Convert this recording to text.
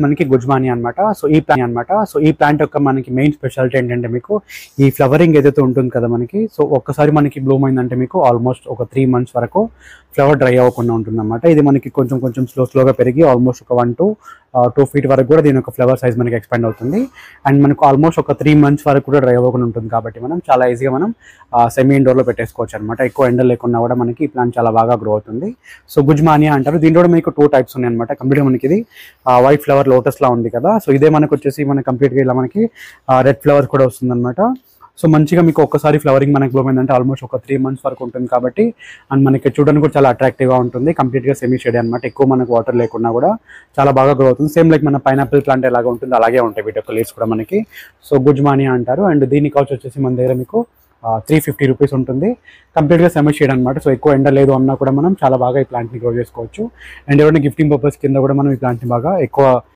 మనకి గుజ్మాని అనమాట. సో ఈ ప్లాంట్ యొక్క మనకి మెయిన్ స్పెషాలిటీ ఏంటంటే మీకు ఈ ఫ్లవరింగ్ ఏదైతే ఉంటుంది కదా మనకి, సో ఒక్కసారి మనకి బ్లూమ్ అయిందంటే మీకు ఆల్మోస్ట్ ఒక 3 months వరకు ఫ్లవర్ డ్రై అవ్వకుండా ఉంటుంది అనమాట. ఇది మనకి కొంచెం స్లోగా పెరిగి ఆల్మోస్ట్ ఒక 1 to 2 feet వరకు కూడా దీని యొక్క ఫ్లవర్ సైజ్ మనకి ఎక్స్పాండ్ అవుతుంది. అండ్ మనకు ఆల్మోస్ట్ ఒక 3 months వరకు కూడా డ్రై అవ్వకుండా ఉంటుంది కాబట్టి మనం చాలా ఈజీగా మనం సెమీ ఇండోర్లో పెట్టేసుకోవచ్చు అనమాట. ఎక్కువ ఎండ లేకుండా కూడా మనకి ఈ ప్లాంట్ చాలా బాగా గ్రో అవుతుంది. సో గుజ్మానియా అంటారు. దీంట్లో మీకు 2 types ఉన్నాయి అనమాట. కంప్లీట్గా మనకి ఇది వైట్ ఫ్లవర్ లోటస్ లా ఉంది కదా, సో ఇదే మనకు వచ్చేసి మన కంప్లీట్గా ఇలా మనకి రెడ్ ఫ్లవర్స్ కూడా వస్తుంది అనమాట. సో మంచిగా మీకు ఒక్కసారి ఫ్లవరింగ్ మనకి బ్లూమ్ అయిందంటే ఆల్మోస్ట్ ఒక 3 months వరకు ఉంటుంది కాబట్టి, అండ్ మనకి చూడడానికి కూడా చాలా అట్రాక్టివ్గా ఉంటుంది. కంప్లీట్గా సెమీ షేడ్ అనమాట. ఎక్కువ మనకు వాటర్ లేకుండా కూడా చాలా బాగా గ్రో అవుతుంది. సేమ్ లైక్ మన పైనాపిల్ ప్లాంట్ ఎలాగా ఉంటుంది అలాగే ఉంటాయి వీటి యొక్క లీవ్స్ కూడా మనకి. సో గుజ్మానియా అంటారు. అండ్ దీని కాస్ట్ వచ్చేసి మన దగ్గర మీకు 350 rupees ఉంటుంది. కంప్లీట్గా సెమీ షేడ్ అనమాట. సో ఎక్కువ ఎండ లేదు అన్నా కూడా మనం చాలా బాగా ఈ ప్లాంట్ని గ్రో చేసుకోవచ్చు. అండ్ ఎవరైనా గిఫ్టింగ్ పర్పస్ కింద కూడా మనం ఈ ప్లాంట్ని బాగా ఎక్కువ